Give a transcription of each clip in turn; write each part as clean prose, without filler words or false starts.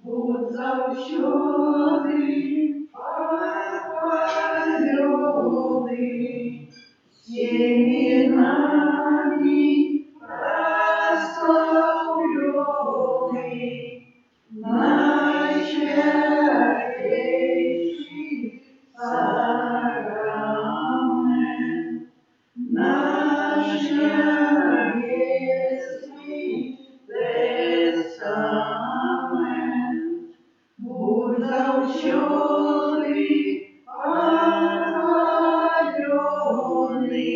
будь завсёды похвалёны, всеми нами прославлёны, наисвятейший сакрамент, наш небесный тестамент. Будь завсёды похвалёны,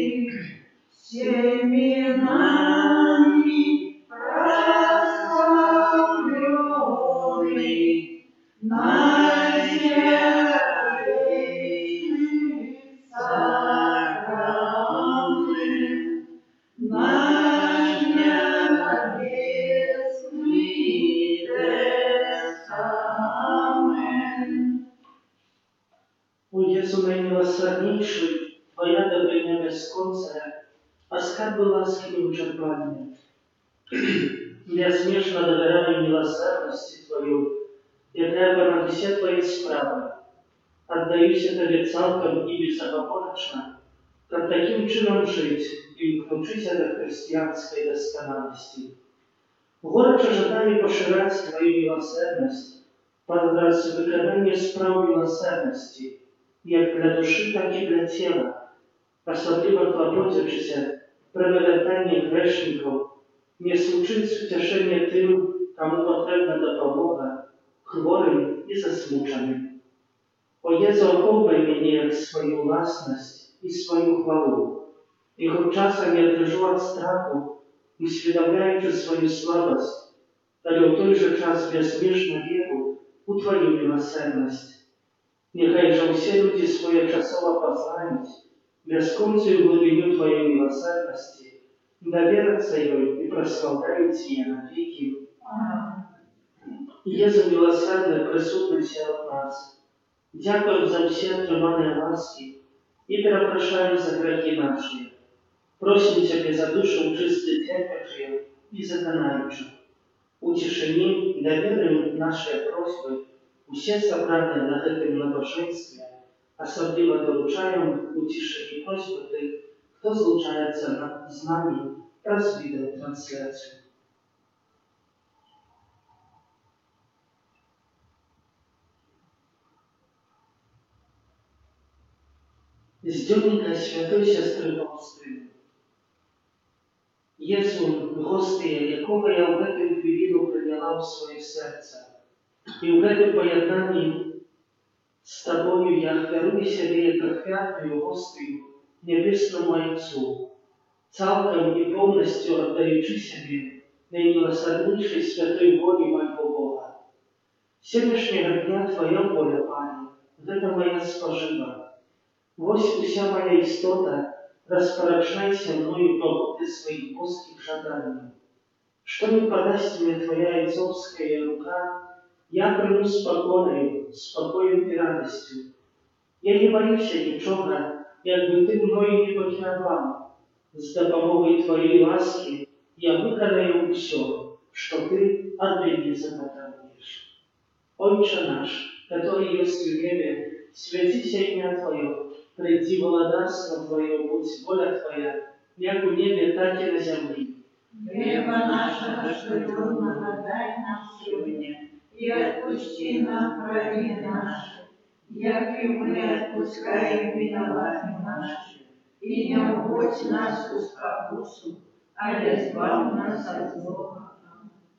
всеми нами прославлёны, наисвятейший сакрамент, наш небесный тестамент. О Jezu najmilosrdniejszy, Twoja dobrynia bez końca, a skarby łaski nieuczerpalne. Безмежно доверяю милосердности Твою, якая понад все Твои справы. Отдаюсь Тебе цалком и безоговорочно, как таким чином жить и включиться до христианской доскональности. Горячо жадаю поширать Твою милосердность, подобрать виконання справ милосердности, як для душі, так і для тіла, особливо клопотячися при вивертанні грешників, не случить утешення тим, кому потрібна допомога, хворим і засмученим. О Єзу, охопай мене як свою власність і свою хвалу, і хоч часом я дрижу від страху, усвідомляючи свою слабость, але в той же час безмежно віру у Твою милосердность. Нехай же все люди своечасово познають бесконцую глубину Твоей милосердности, доверятся ее и прославляют ее навеки. Єзу милосердне присутний серед нас. Дякую за все отримані ласки и перепрошаю за грехи наши. Просим Тебя за душу чистых терпящих и законающих. У тишине доверим наши просьбы все собрания на этом набоженстве, особливо доручаем у тишине просьбы тех, кто злучается с нами раз видеотрансляцию. Здёненька святой сестры Фаустины. Єсу, гостия, якого я в эту хвилину приняла в своє серце, и в этом поєднанні с Тобою я дарую себе как пятую гостью Небесному Отцу, цалком и полностью отдаючи себе наимилосерднейшей святой воле моего Бога. Сегодняшнего дня Твоя воля, Пане, это моя спожива. Вось уся моя истота, распоряжайся мною погоды своих божеских жаданий. Что не подаст мне Твоя отцовская рука, я приму с покорою, спокоем и радостью. Я не боюсь ничего, якби Ты мною не покерував. С допомогой Твоей ласки я виконаю все, что Ты от меня заготовишь. Отче наш, который есть в небе, святися имя Твое, приди владарство Твое, будь воля Твоя, як у небе, так и на земле. Хлеба нашего животного дай нам сегодня, и отпусти нам грехи наши, як и мы отпускаем виноватым нашим. И не вводь нас в искушение, а избавь нас от злого.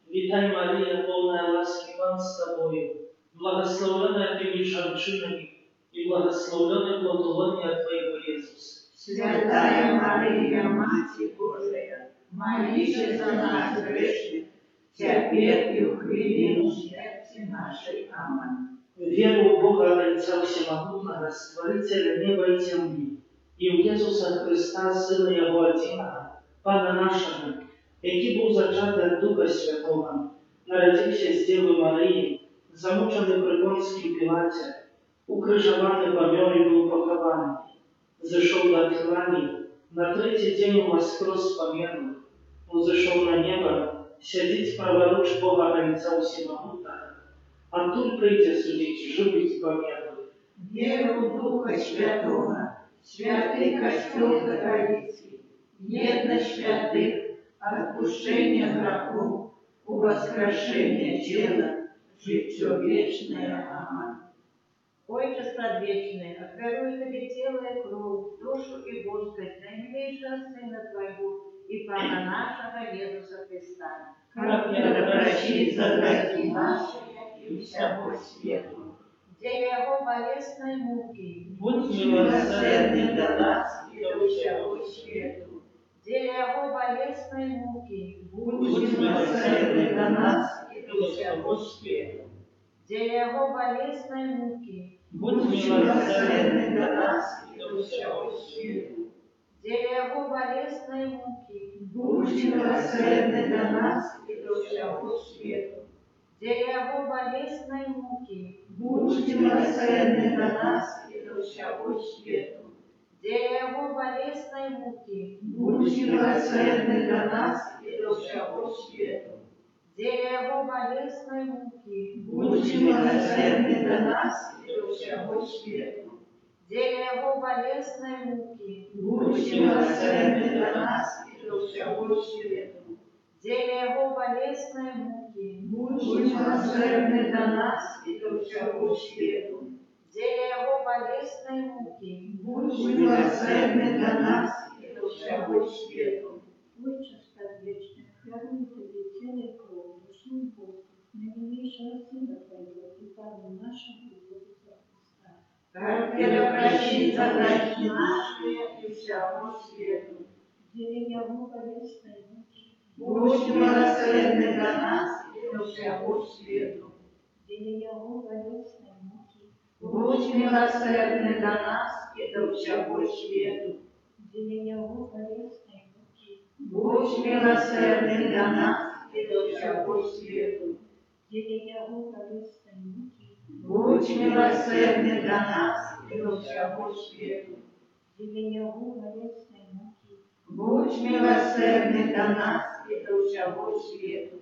Витай, Мария, полная ласки, Пан с Тобою, благословенная Ты между женщинами, и благословенный плод лона Твоего, Иисус. Святая Мария, Матерь Божия, молись за нас грешных, теперь и в хвилину смерти нашей. Аминь. Веру в Бога Отца Всемогутного, Створителя неба и земли, и в Иисуса Христа, Сына Его Отца, Пана нашего, який був зачатий від Духа Святого, народився з Діви Марії, замучений при Понтськім Пілаті, укрижований, помер і був похований, зайшов до Атлані, на третій день воскрес з померлих, узошел на небо, сядзіць праваруч Бога Альца Усемагутнага, адтуль прыйдзе судзіць жывых і памерлых. Веру в Духа Святого, святый Костел Католицкий, едность святых, отпущение грехов, воскрешение тела, житье вечное. Аминь. Отче предвечный, отверую Тебе тело и кровь, душу и Господь, наимилейшего Сына Твоего и Пана нашего Иисуса Христа. Как прощи за грехи наши и всего свету. Деле Его болестной муки, Будь милосерден до нас и до всего свету. деле Его болестной муки, Будь милосерден до нас и до всего свету. деле Его болестной муки, Будь милосерден до нас и до всего свету. деле Его болестной муки, Будь милосерден до нас и до всего свету. деле Его болестной муки, Будь милосерден до нас и до всего свету. деле Его болестной муки, Будь милосерден до нас и до всего свету. деле Его болестной муки, Будь милосерден до нас и до всего свету. деле Его болестной муки, Будь милосерден до нас и до всего свету. деле Его болестной муки, Будь милосерден до нас и до всего свету. деле Его болестной муки, Будь милосерден до нас и до всего свету. Отче предвечный, храню Тебе тело и кровь, душу и Бога, наимилейшего Сына Твоего и Пана нашего Иисуса Христа. Как прощи за грехи наши и всего свету. Деле Его болестной муки, Будь милосерден до нас и до всего свету. деле Его болестной муки, Будь милосерден до нас и до всего свету. деле Его болестной муки, Будь милосерден до нас и до всего свету. деле Его болестной муки, Будь милосерден до нас и до всего свету. деле Его болестной муки, Будь милосерден до нас и до всего свету.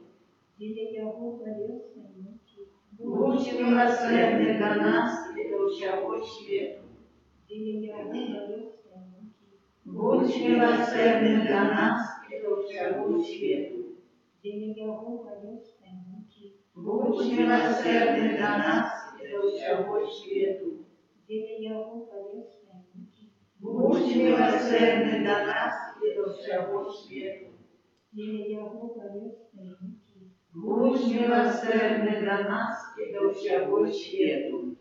деле Его болестной муки, Будь милосерден до нас и до всего свету. деле Его болестной муки, Будь милосерден до нас и до всего свету. деле Его болестной муки, Будь милосерден до нас и до всего свету. деле Его болестной муки, Будь милосерден до нас и до всего свету. деле Его болестной муки, Будь милосерден до нас и до всего свету.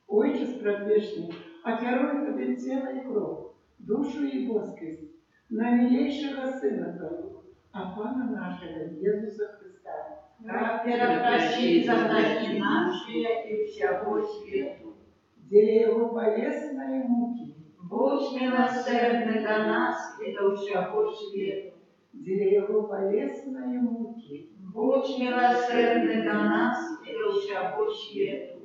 Отче предвечный, отверуй Тебе тело и кровь, душу и воскрес, на милейшего Сына Твоего, а Пана нашего Иисуса Христа. Как прощи за грехи наши и всего свету. Деле Его болестной муки, Будь милосерден до нас и до всего свету. деле Его болестной муки, Будь милосерден до нас и до всего свету.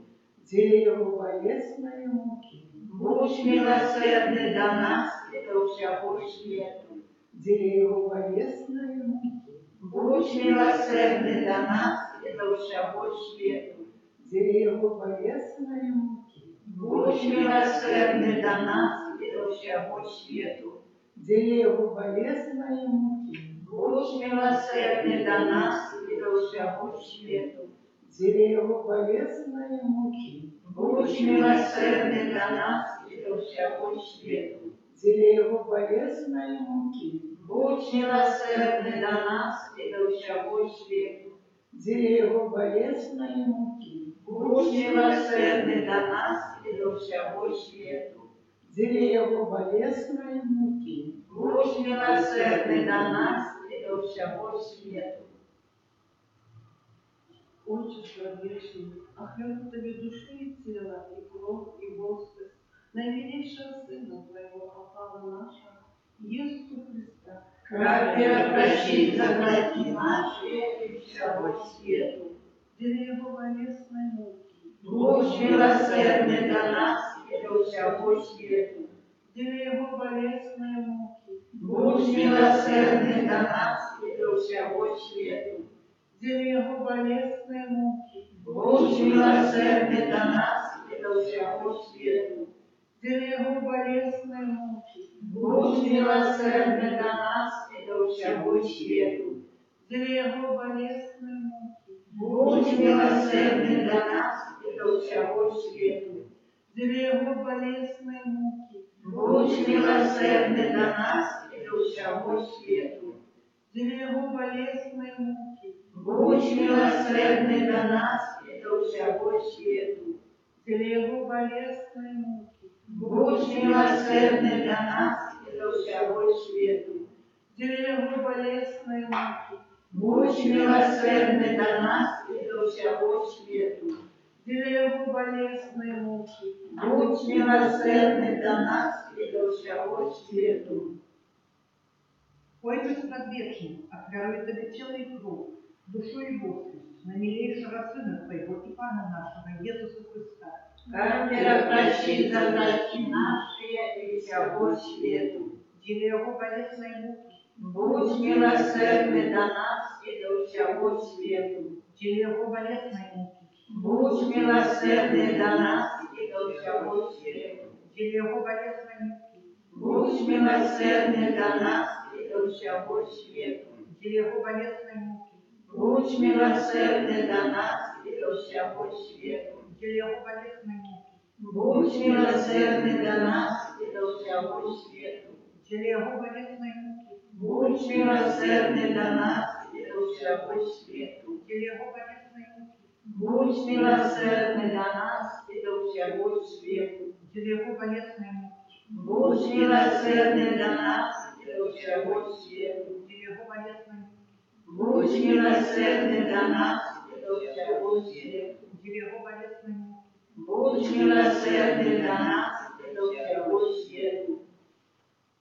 деле Его болестной муки, Будь милосерден до нас и до всего свету. деле Его болестной муки, Будь милосерден до нас и до всего свету. деле Его болестной муки, Будь милосерден до нас и до всего свету. деле Его болестной муки, Будь милосерден до нас и до всего свету. деле Его болестной муки, Будь милосерден до нас и до всего свету. деле Его болестной муки, Будь милосерден до нас и до всего свету. деле Его болестной муки, Будь милосерден до нас и до всего свету. деле Его болестной муки, Будь милосерден до нас и до всего свету. Отче предвечный, охрану Тебе души и тела, и кровь, и воскрес, наимилейшего Сына Твоего, Папа нашего, Иисуса Христа. Как прощи за грехи наши и всего свету. Деле Его болестной муки, Будь милосерден до нас и до всего свету. деле Его болестной муки, Будь Будь милосердный до нас и до всего свету. Деле Его болезные муки, Будь милосердный до нас и до всего свету. деле Его болезные муки, Будь милосердный до нас и до всего свету. деле Его болезные муки, Будь милосердный до нас и до всего свету. деле Его болезные муки, Будь милосердный до нас и до всего свету. деле Его болезные муки, Будь милосердный до нас и до всего свету. деле Его болезные муки, Будь милосердный до нас и до всего свету. деле Его болезные муки, Будь милосердный до нас и до всего свету. деле Его болезные муки, Будь милосердный до нас и до всего свету. Отче предвечный, отверуй Тебе тело и кровь, душу и воскрес, на милейшего Сына Твоего и Пана нашего, Иисуса Христа, Как простить за грехи наши и всего свету. деле Его болезные муки, Будь милосердный до нас и до всего свету. деле Его болезные муки, Будь милосердный до нас и до всего свету. деле Его болезные муки, Будь милосердный до нас и до всего свету. деле Его болезные муки, Будь милосердный до нас и до всего свету. деле Его болезные муки, Будь милосердный до нас и до всего свету. деле Его болезные муки, Будь милосердный до нас и до всего свету. деле Его болезные муки, Будь милосердный до нас и до всего свету. деле Его болезные муки, Будь милосердный до нас и до всего свету. деле Его болезные муки, Будь милосердный до нас и до всего свету. деле Его болезные муки, Будь милосердный до нас и до всего свету.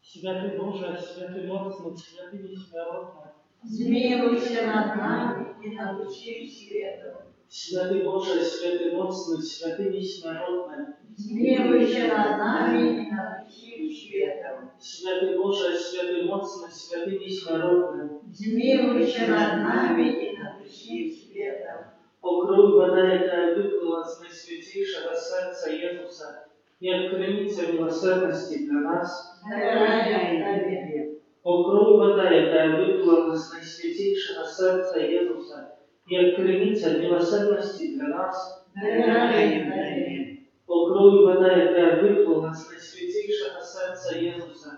Святый Боже, святый моцный, святый бессмертный, Змилуйся над нами и над всем светом. святый Боже, святый моцный, святый бессмертный, Змилуйся над нами и над всем светом. святый Боже, святый моцный, святый бессмертный, Змилуйся над нами и над всем светом. Округ вода, яка виплила з найсвятішого серця Єсуса, як криниця милосердності для нас. Даруй Тобі. Округ вода, яка виплила з найсвятішого серця Єсуса, як криниця милосердності для нас. Даруй Тобі. Округ вода, яка виплила з найсвятішого серця Єсуса,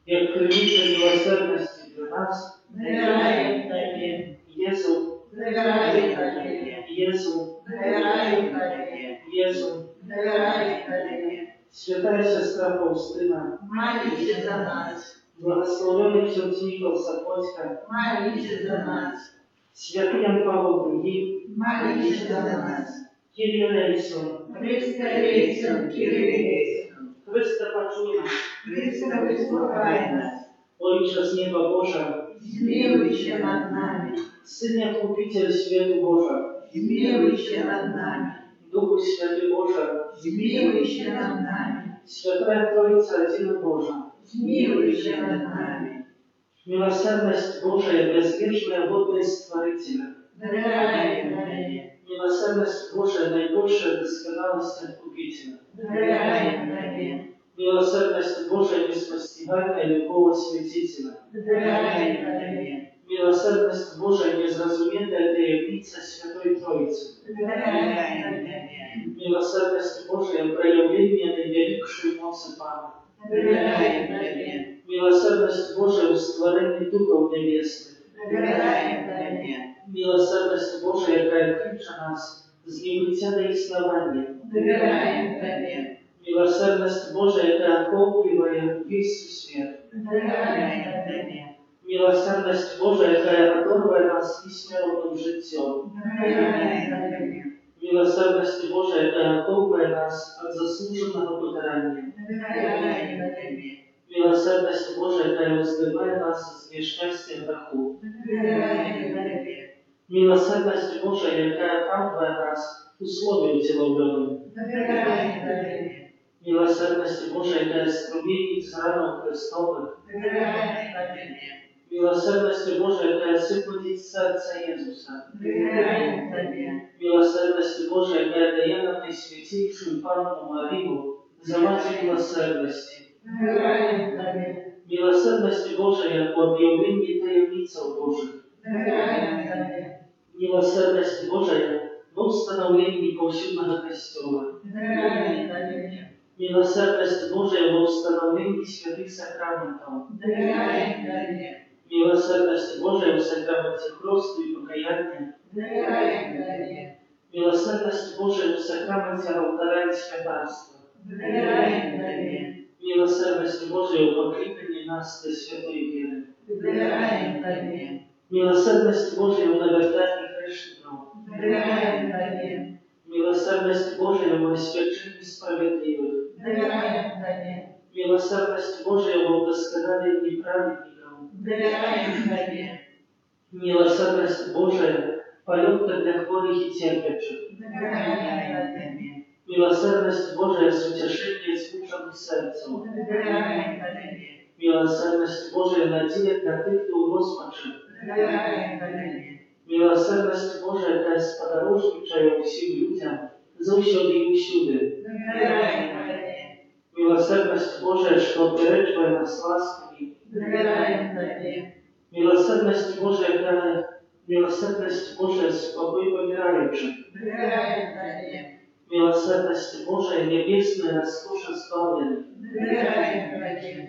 як криниця милосердності для нас. Даруй Тобі. Єсу, Даруй Тобі. Єсу, Даруй Тобі. Єсу. Даруй Тобі. Святая сестра Фаустина, Молися за нас. благословенный ксенц Никол Сапотько, Молися за нас. святый Ян Павел II, Молися за нас. Кирилл Нельсон, Христо Рейсон, Кирилл Рейсон. Христа почуй нас, Христо вислухай нас. Ojcze z nieba Boża, Змилуйся над нами. Synie Odkupiciel światu Boża, Змилуйся над нами. Duchu Święty Boża, Змилуйся над нами. Święta Trójca Jedyna Boża, Змилуйся над нами. Miłosierność Boża i bezwieczna godność Stworителя, Даруй Тобі. Miłosierność Boża najgorsze doskonałość Odkupiciela, Даруй Тобі. Miłosierność Boża niespostигальная любого Святителя, Даруй Тобі. Miłosierność Boża niezrozumiana tajemnica Świętej Trójcy, Даруй Тобі. Miłosierność Boża проявление największej mocy Pana, Даруй Тобі. Miłosierność Boża w stworzeniu duchów niebiesnych, Даруй Тобі. Miłosierność Boża, jaka klicza nas z niebycia do istnienia, Даруй Тобі. Miłosierność Boża, jaka охоплює весь świat, Даруй Тобі. Miłosierność Boża, jaka otorwuje nas istniejącym życiem, Даруй Тобі. Miłosierność Boża, jaka охоплює нас od zasłużonego pokarania, Даруй Тобі. Miłosierność Boża, jaka zdejmuje nas z nieszczęścia brachu, Даруй Тобі. Miłosierność Boża, jaka oправдує nas условием целовым, Даруй Тобі. Miłosierność Милосердность Божия, яка струмінь з ранок Христових. Довіряємо Тобі. Милосердность Божия, яка сиплетить серце Єзуса. Довіряємо Тобі. Милосердность Божия, яка дає нам найсвятейшую Панну Марию за Матерь милосердности. Довіряємо Тобі. Милосердность Божия в объявлении таємницаў Божих. Довіряємо Тобі. Милосердность Божия в установлении повсюдного Костела. Довіряємо Тобі. Милосердность Божия в установлении святых сакраментов. Довіряємо Тобі. Милосердность Божия в сакраменте хресту и покаяния. Довіряємо Тобі. Милосердность Божия в сакраменте алтаря и святарства. Довіряємо Тобі. Милосердность Божия в покреплении нас до святой веры. Довіряємо Тобі. Милосердность Божия в навердании грешников. Довіряємо Тобі. Милосердность Божия в освящении справедливых. Довіряємо Тобі. Милосердность Божия в удосконалении праведников. Довіряємо Тобі. Милосердность Божия полегка для хворых и терпящих. Довіряємо Тобі. Милосердность Божия с утешением смученных сердцем. Довіряємо Тобі. Милосердность Божия надія для тих, хто у розпачі. Довіряємо Тобі. Милосердность Божия, яка сподорожничає усім людям, завсюди і усюди. Довіряємо Тобі. Милосердность Божия, що опереджує нас ласками. Довіряємо Тобі. Милосердность Божия, спокой помирающих. Довіряємо Тобі. Милосердность Божия, небесная роскошь избавленных. Довіряємо Тобі.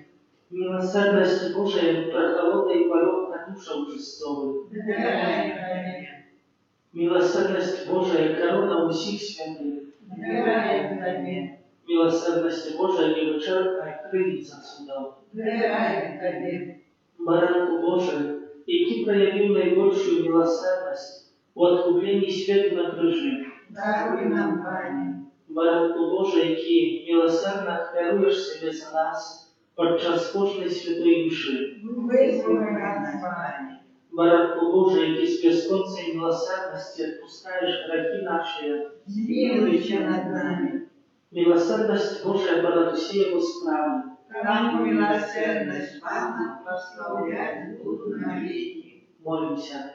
Милосердность Божия, прохолода и полегка душам Христовым. Довіряємо Тобі. Милосердность Божия, корона усіх святых. Довіряємо Тобі. Милосердность Божия, невичерпна крилиця судов. Довіряємо Тобі. Баранку Божий, який проявив найбільшу милосердность у откупленні світу на крижі. Даруй нам, Пані. Баранку Божий, який милосердно хвилюєш себе за нас під час кожної святої мши. Визволи нас, Пані. Баранку Божий, який з безконцей милосердності відпускаєш грехи наші. Змилуйся над нами. Милосердность Божия понад усі його справи. Нам милосердность, Пана, прославлять буду навеки. Молимся.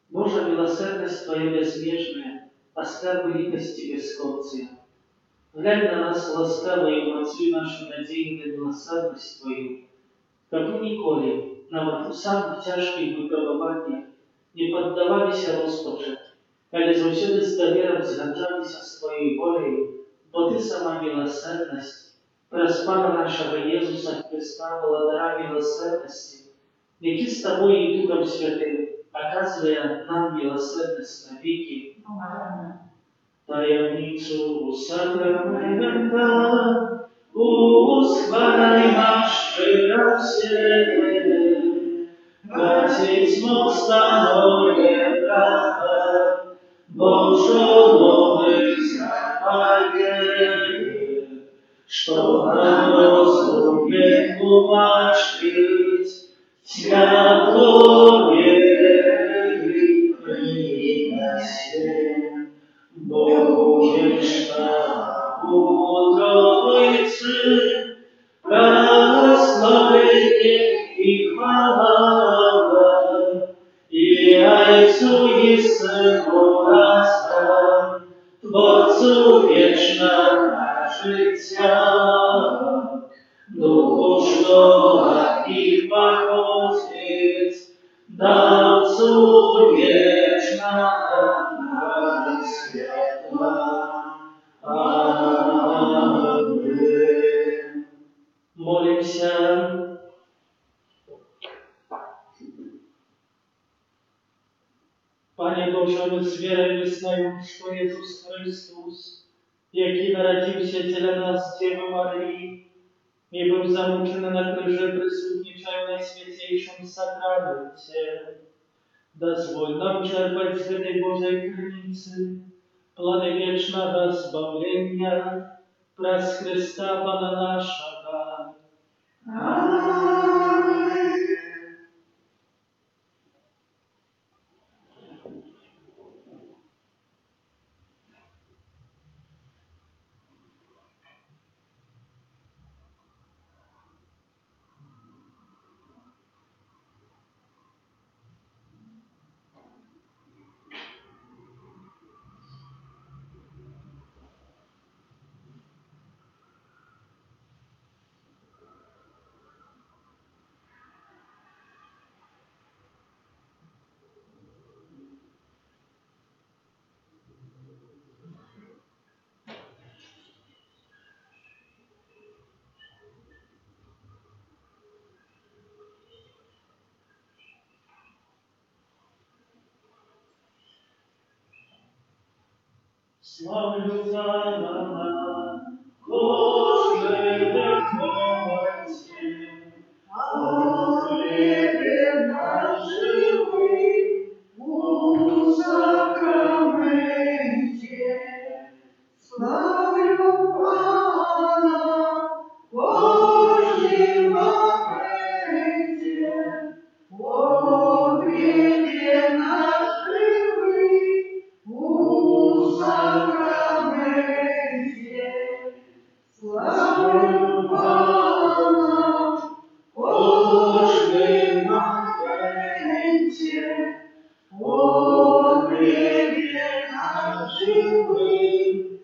Божа милосердность Твоя безмежная, оставь великости бесконция. Глянь на нас ласкаво и умоцуй нашу надею на милосердность Твою. Как николи нам в самых тяжких выпробованиях не поддавались розпачу, але завсёды с довером згаджалися своей волей, бо Ты сама милосердность, през Пана нашего Иисуса Христа, благодаря милосердности, який с Тобой и Духом Святым, оказывая нам милосердность навеки. Аминь. Таємницю сакрамента усхваляймаши на все, Братицьмо станове права, Божого высыпает, что нам разумеет умашить, святло веры принесе. Богу вечно Троицы, прославление и хвала, и Отцу и Сыну Раза, Творцу вечного життя, Духу, что от них походит, Дарцу вечного светла. Аминь. Молимся. Panie Boże, my z wiarą wyznają, że Jezus Chrystus, jaki narodził się dla nas Dziewy Maryi i był zamuczony na krzyżu, przysługniczał Najświętejszym sakramencie. Dozwól nam czerpać z tej Bożej krynicy plany wiecznego zbawienia przez Chrysta Pana naszego. Amen. Славлю Царя, кожне вихованське, о хлібі наш живий у сакраменті. Славлю Пана, кожній моменті, о хлібі наш живий у сакраменті. Славлю Пана, кожній моменті, о хлібі наш живий